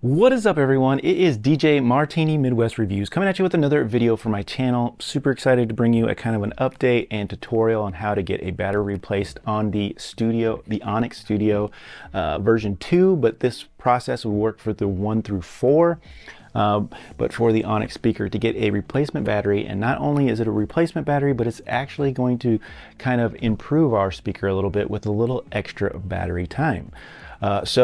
What is up, everyone? It is DJ Martini Midwest Reviews coming at you with another video for my channel. Super excited to bring you a kind of an update and tutorial on how to get a battery replaced on the Onyx Studio version 2, but this process will work for the 1 through 4. But for the Onyx speaker to get a replacement battery, and not only is it a replacement battery, but it's actually going to kind of improve our speaker a little bit with a little extra battery time. It's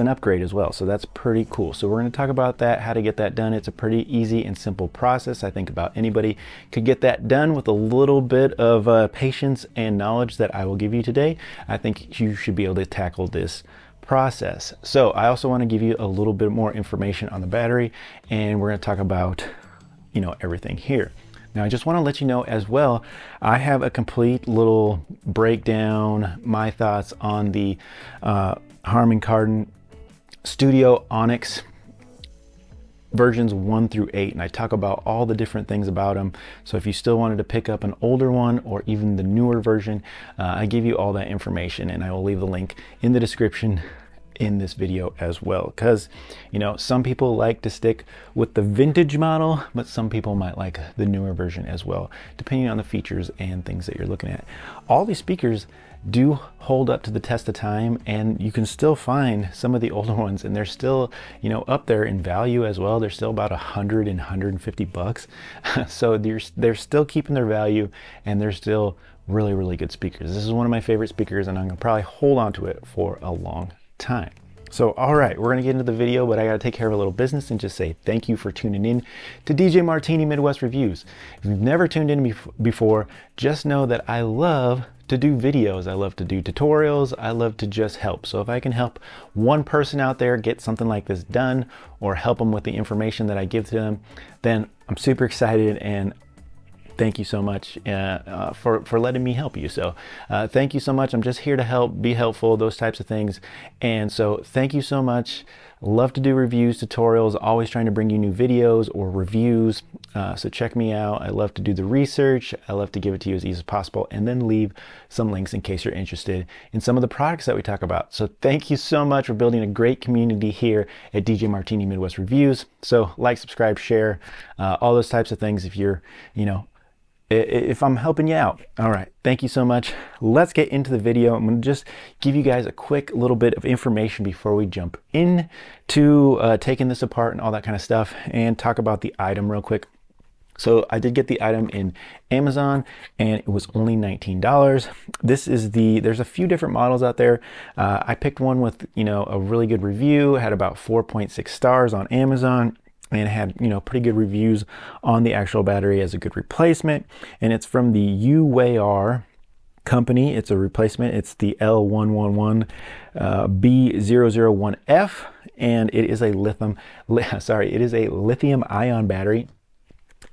an upgrade as well, so that's pretty cool. So we're going to talk about that, how to get that done. It's a pretty easy and simple process. I think about anybody could get that done with a little bit of patience and knowledge that I will give you today. I think you should be able to tackle this process. So I also want to give you a little bit more information on the battery, and we're going to talk about everything here. Now, I just want to let you know as well, I have a complete little breakdown, my thoughts on the Harmon Kardon Studio Onyx versions 1 through 8, and I talk about all the different things about them. So if you still wanted to pick up an older one or even the newer version, I give you all that information, and I will leave the link in the description in this video as well, because some people like to stick with the vintage model, but some people might like the newer version as well, depending on the features and things that you're looking at. All these speakers do hold up to the test of time, and you can still find some of the older ones, and they're still up there in value as well. They're still about $100 and $150 so they're still keeping their value, and they're still really good speakers. This is one of my favorite speakers, and I'm gonna probably hold on to it for a long time. So all right, we're gonna get into the video, but I gotta take care of a little business and just say thank you for tuning in to DJ Martini Midwest Reviews. If you've never tuned in before, just know that I love to do videos. I love to do tutorials. I love to just help. So if I can help one person out there get something like this done, or help them with the information that I give to them, then I'm super excited, and thank you so much for letting me help you. So thank you so much. I'm just here to help, be helpful, those types of things. And so thank you so much. Love to do reviews, tutorials, always trying to bring you new videos or reviews. So check me out. I love to do the research. I love to give it to you as easy as possible, and then leave some links in case you're interested in some of the products that we talk about. So thank you so much for building a great community here at DJ Martini Midwest Reviews. So like, subscribe, share, all those types of things if you're, if I'm helping you out. All right, thank you so much. Let's get into the video. I'm gonna just give you guys a quick little bit of information before we jump into taking this apart and all that kind of stuff, and talk about the item real quick. So I did get the item in Amazon, and it was only $19. There's a few different models out there. I picked one with a really good review, had about 4.6 stars on Amazon, and had pretty good reviews on the actual battery as a good replacement. And it's from the UAR company. It's a replacement. It's the L11B001F, and it is a lithium ion battery.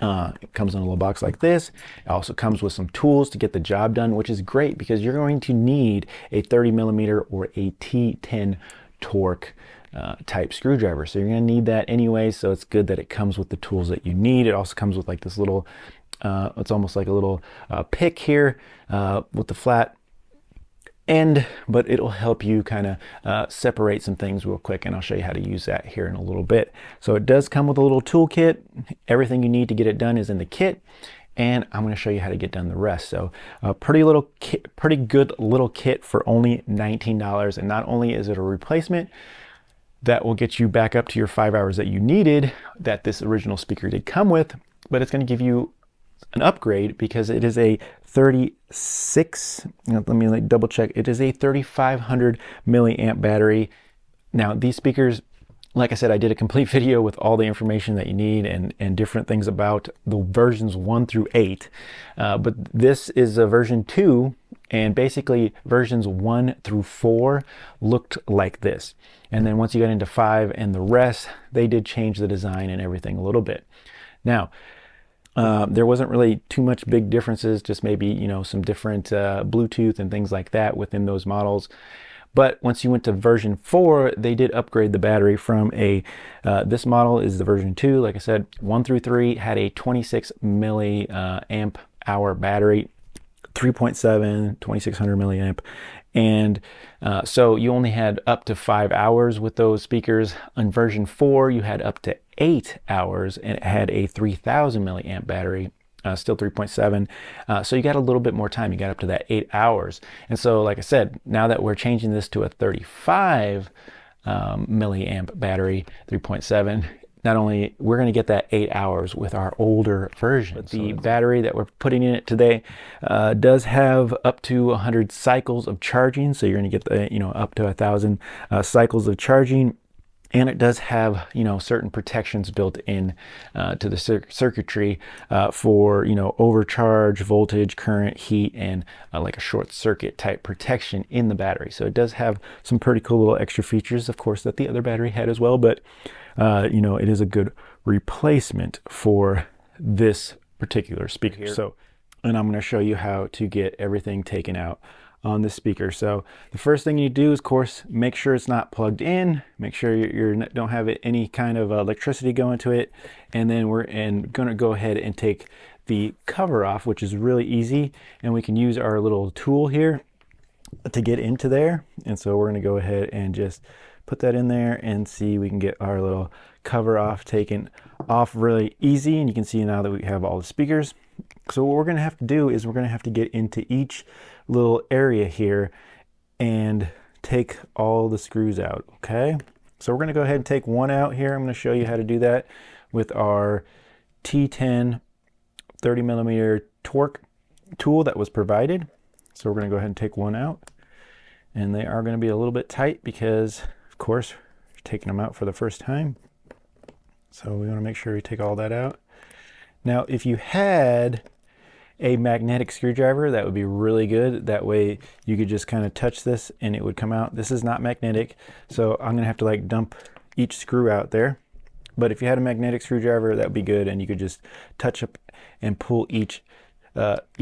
It comes in a little box like this. It also comes with some tools to get the job done, which is great because you're going to need a 30mm or a T10 torque type screwdriver. So you're going to need that anyway, so it's good that it comes with the tools that you need. It also comes with like this little, it's almost like a little pick here with the flat end, but it'll help you kind of separate some things real quick, and I'll show you how to use that here in a little bit. So it does come with a little tool kit. Everything you need to get it done is in the kit, and I'm going to show you how to get done the rest. So pretty good little kit for only $19, and not only is it a replacement that will get you back up to your 5 hours that you needed, that this original speaker did come with, but it's going to give you an upgrade because it is a 36, let me double check, it is a 3500 milliamp battery. Now these speakers, like I said, I did a complete video with all the information that you need and different things about the versions 1 through 8, but this is a version 2, and basically versions 1 through 4 looked like this. And then once you got into 5 and the rest, they did change the design and everything a little bit. Now, there wasn't really too much big differences, just maybe, some different Bluetooth and things like that within those models. But once you went to version 4, they did upgrade the battery from this model is the version 2. Like I said, 1 through 3 had a 26 milliamp hour battery, 3.7, 2600 milliamp, And so you only had up to 5 hours with those speakers. On version 4, you had up to 8 hours, and it had a 3000 milliamp battery. Still 3.7, so you got a little bit more time. You got up to that 8 hours. And so, like I said, now that we're changing this to a 35 milliamp battery, 3.7, not only we're going to get that 8 hours with our older version, but the battery that we're putting in it today does have up to 100 cycles of charging. So you're going to get the, up to 1,000 cycles of charging. And it does have, certain protections built in to the circuitry for, overcharge, voltage, current, heat, and like a short circuit type protection in the battery. So it does have some pretty cool little extra features, of course, that the other battery had as well. But, it is a good replacement for this particular speaker here. So, and I'm going to show you how to get everything taken out on the speaker. So the first thing you do is, of course, make sure it's not plugged in, make sure you don't have any kind of electricity going to it, and then we're going to go ahead and take the cover off, which is really easy, and we can use our little tool here to get into there. And so we're going to go ahead and just put that in there and see we can get our little cover off taken off really easy. And you can see now that we have all the speakers. So what we're going to have to do is we're going to have to get into each little area here and take all the screws out. Okay, so we're going to go ahead and take one out here. I'm going to show you how to do that with our T10 30 millimeter torque tool that was provided. So we're going to go ahead and take one out, and they are going to be a little bit tight because, of course, we're taking them out for the first time. So we want to make sure we take all that out. Now, if you had a magnetic screwdriver, that would be really good. That way you could just kind of touch this and it would come out. This is not magnetic, so I'm gonna have to like dump each screw out there. But if you had a magnetic screwdriver, that would be good, and you could just touch up and pull each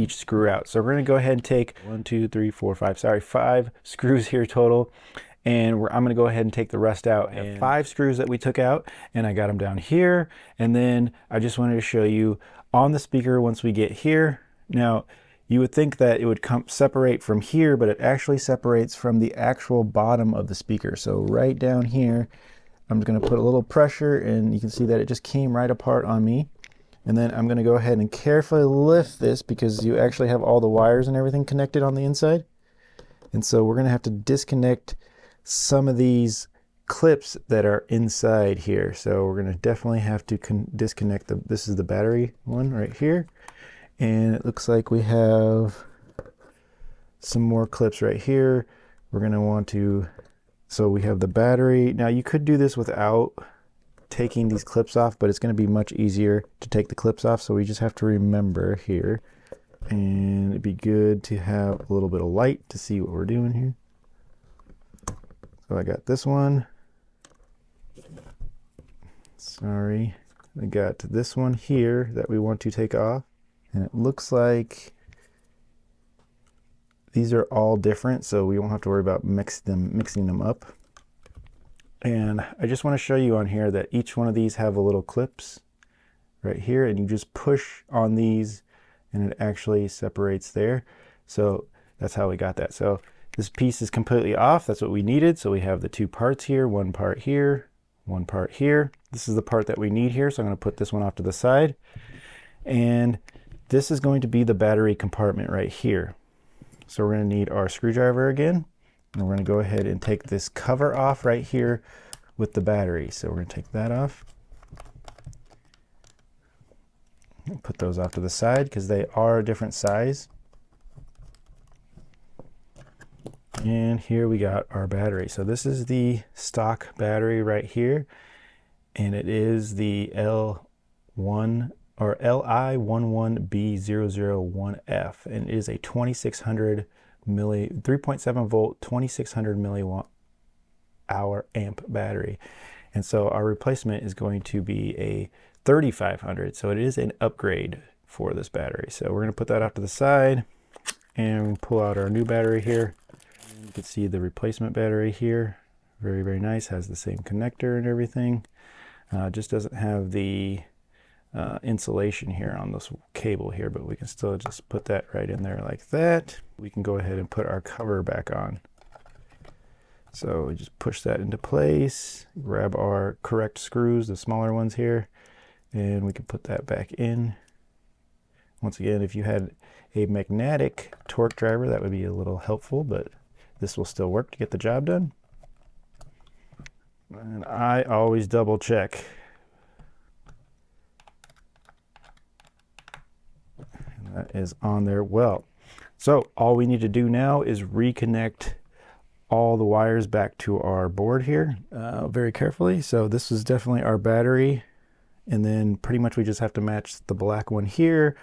screw out. So we're gonna go ahead and take 5 screws here total, and I'm gonna go ahead and take the rest out. And 5 screws that we took out, and I got them down here. And then I just wanted to show you on the speaker once we get here. Now, you would think that it would separate from here, but it actually separates from the actual bottom of the speaker. So right down here, I'm just going to put a little pressure, and you can see that it just came right apart on me. And then I'm going to go ahead and carefully lift this because you actually have all the wires and everything connected on the inside. And so we're going to have to disconnect some of these clips that are inside here. So we're going to definitely have to disconnect this is the battery one right here. And it looks like we have some more clips right here. We're going to want to, so we have the battery. Now you could do this without taking these clips off, but it's going to be much easier to take the clips off. So we just have to remember here, and it'd be good to have a little bit of light to see what we're doing here. So I got this one. Sorry, I got this one here that we want to take off. And it looks like these are all different, so we won't have to worry about mixing them up. And I just want to show you on here that each one of these have a little clips right here, and you just push on these and it actually separates there. So that's how we got that. So this piece is completely off. That's what we needed. So we have the 2 parts here, one part here, one part here. This is the part that we need here, so I'm going to put this one off to the side. And this is going to be the battery compartment right here. So we're going to need our screwdriver again, and we're going to go ahead and take this cover off right here with the battery. So we're going to take that off. Put those off to the side because they are a different size. And here we got our battery. So this is the stock battery right here, and it is the LI11B001F, and it is a 3.7 volt 2600 milliwatt hour amp battery. And so our replacement is going to be a 3500, so it is an upgrade for this battery. So we're going to put that off to the side and pull out our new battery here. You can see the replacement battery here, very, very nice, has the same connector and everything. Just doesn't have the insulation here on this cable here, but we can still just put that right in there like that. We can go ahead and put our cover back on. So we just push that into place, grab our correct screws, the smaller ones here, and we can put that back in. Once again, if you had a magnetic torque driver, that would be a little helpful, but this will still work to get the job done. And I always double check. And that is on there well. So all we need to do now is reconnect all the wires back to our board here very carefully. So this is definitely our battery, and then pretty much we just have to match the black one here,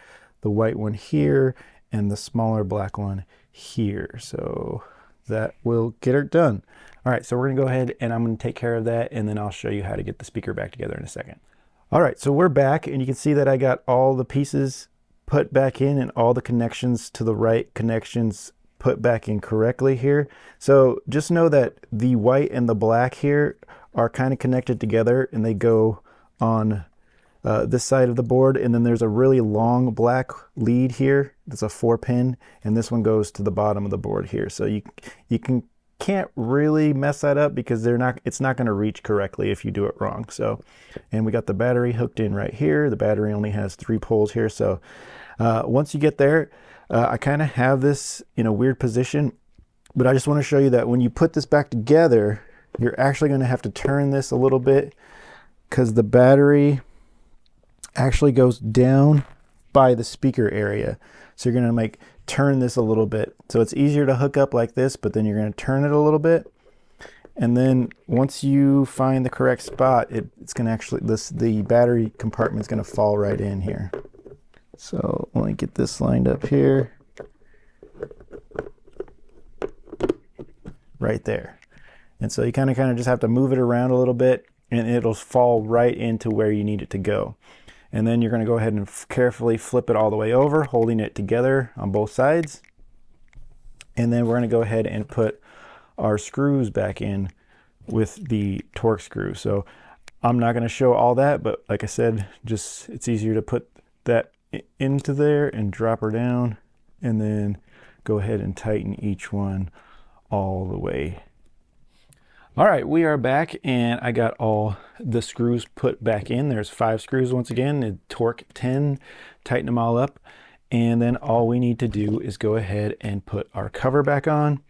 the white one here, and the smaller black one here. So that will get it done. All right, so we're gonna go ahead and I'm gonna take care of that, and then I'll show you how to get the speaker back together in a second. All right, so we're back, and you can see that I got all the pieces put back in and all the connections to the right connections put back in correctly here. So just know that the white and the black here are kind of connected together, and they go on this side of the board, and then there's a really long black lead here that's a 4-pin, and this one goes to the bottom of the board here. So you can't really mess that up because it's not going to reach correctly if you do it wrong. So, and we got the battery hooked in right here. The battery only has 3 poles here. So once you get there, I kind of have this in a weird position, but I just want to show you that when you put this back together, you're actually going to have to turn this a little bit because the battery actually goes down by the speaker area. So you're going to turn this a little bit. So it's easier to hook up like this, but then you're going to turn it a little bit. And then once you find the correct spot, it's going to actually, the battery compartment is going to fall right in here. So let me get this lined up here. Right there. And so you kind of just have to move it around a little bit, and it'll fall right into where you need it to go. And then you're going to go ahead and carefully flip it all the way over, holding it together on both sides. And then we're going to go ahead and put our screws back in with the torque screw. So I'm not going to show all that, but like I said, it's easier to put that into there and drop her down, and then go ahead and tighten each one all the way. All right, we are back, and I got all the screws put back in. There's 5 screws once again, and torque 10, tighten them all up, and then all we need to do is go ahead and put our cover back on.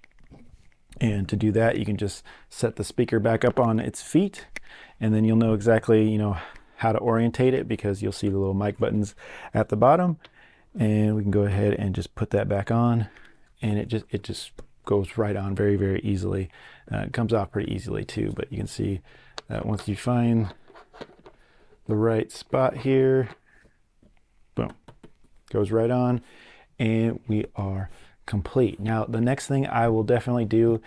And to do that, you can just set the speaker back up on its feet, and then you'll know exactly, how to orientate it, because you'll see the little mic buttons at the bottom. And we can go ahead and just put that back on, and it just goes right on very, very easily. It comes off pretty easily too, but you can see that once you find the right spot here, boom, goes right on, and we are complete. Now, the next thing I will definitely do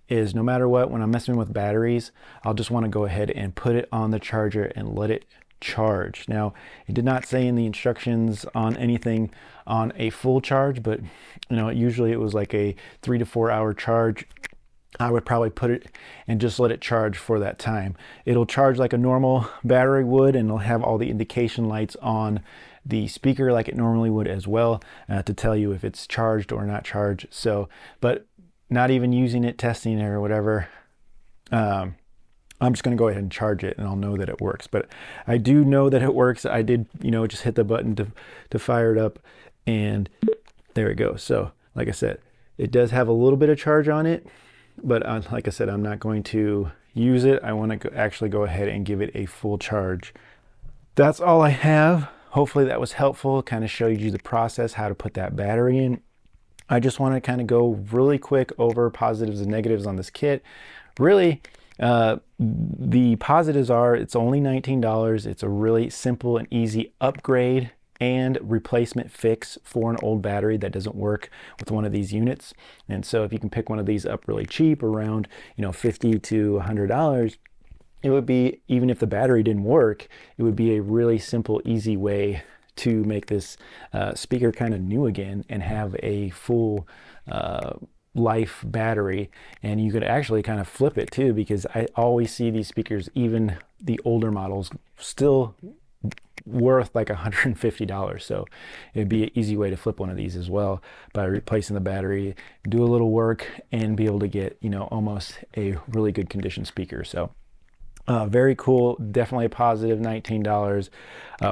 is, no matter what, when I'm messing with batteries, I'll just want to go ahead and put it on the charger and let it charge. Now, it did not say in the instructions on anything on a full charge, but usually it was like a 3 to 4 hour charge. I would probably put it and just let it charge for that time. It'll charge like a normal battery would, and it'll have all the indication lights on the speaker like it normally would as well, to tell you if it's charged or not charged. So, but not even using it, testing it or whatever, I'm just going to go ahead and charge it, and I'll know that it works. But I do know that it works. I did, just hit the button to fire it up, and there it goes. So like I said, it does have a little bit of charge on it, but like I said, I'm not going to use it. I want to actually go ahead and give it a full charge. That's all I have. Hopefully that was helpful, kind of showed you the process, how to put that battery in. I just want to kind of go really quick over positives and negatives on this kit. Really, the positives are, it's only $19. It's a really simple and easy upgrade and replacement fix for an old battery that doesn't work with one of these units. And so if you can pick one of these up really cheap, around $50 to $100, it would be, even if the battery didn't work, it would be a really simple, easy way to make this speaker kind of new again and have a full life battery. And you could actually kind of flip it too, because I always see these speakers, even the older models, still worth like $150. So it'd be an easy way to flip one of these as well by replacing the battery, do a little work, and be able to get, you know, almost a really good condition speaker. So very cool, definitely a positive. $19,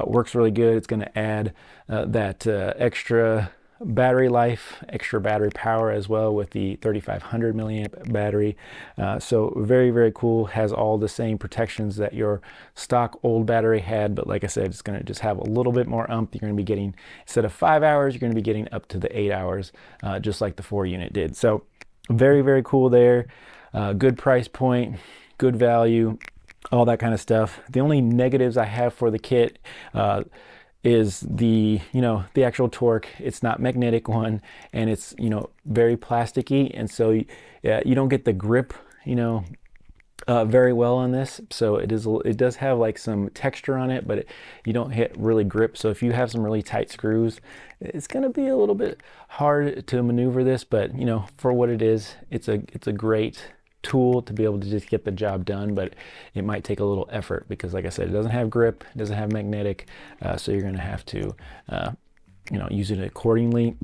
works really good. It's going to add that extra battery life, extra battery power as well with the 3500 milliamp battery. So very, very cool. Has all the same protections that your stock old battery had, but like I said, it's going to just have a little bit more oomph. You're going to be getting, instead of 5 hours, you're going to be getting up to the 8 hours, just like the 4 unit did. So very, very cool there. Good price point, good value, all that kind of stuff. The only negatives I have for the kit is the, you know, the actual torque. It's not magnetic one, and it's, you know, very plasticky, and so you don't get the grip, you know, very well on this. So it does have like some texture on it, but you don't hit really grip. So if you have some really tight screws, it's going to be a little bit hard to maneuver this, but you know, for what it is, it's a great tool to be able to just get the job done. But it might take a little effort because, like I said, it doesn't have grip, it doesn't have magnetic, so you're going to have to you know, use it accordingly.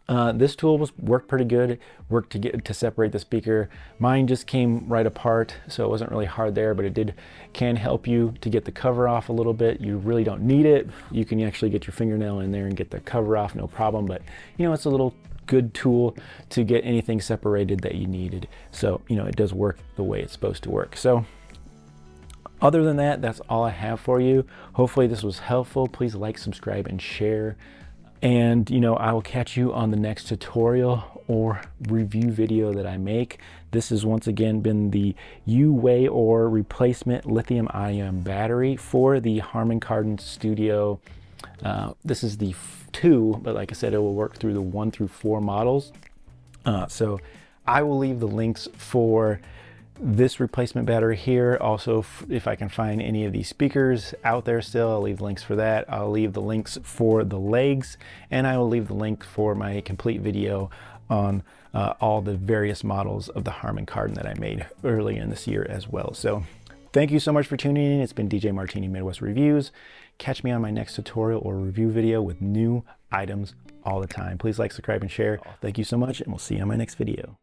This tool worked pretty good. Worked to separate the speaker. Mine just came right apart, so it wasn't really hard there, but it can help you to get the cover off a little bit. You really don't need it. You can actually get your fingernail in there and get the cover off, no problem. But you know, it's a little good tool to get anything separated that you needed. So you know, it does work the way it's supposed to work. So other than that, that's all I have for you. Hopefully this was helpful. Please like, subscribe, and share. And you know, I will catch you on the next tutorial or review video that I make. This has once again been the UWay or replacement lithium-ion battery for the Harmon Kardon Studio. This is the 2, but like I said, it will work through the 1 through 4 models. So I will leave the links for this replacement battery here. Also, if I can find any of these speakers out there still, I'll leave links for that. I'll leave the links for the legs, and I will leave the link for my complete video on all the various models of the Harmon Kardon that I made early in this year as well. So thank you so much for tuning in. It's been DJ Martini Midwest Reviews. Catch me on my next tutorial or review video with new items all the time. Please like, subscribe, and share. Thank you so much, and we'll see you on my next video.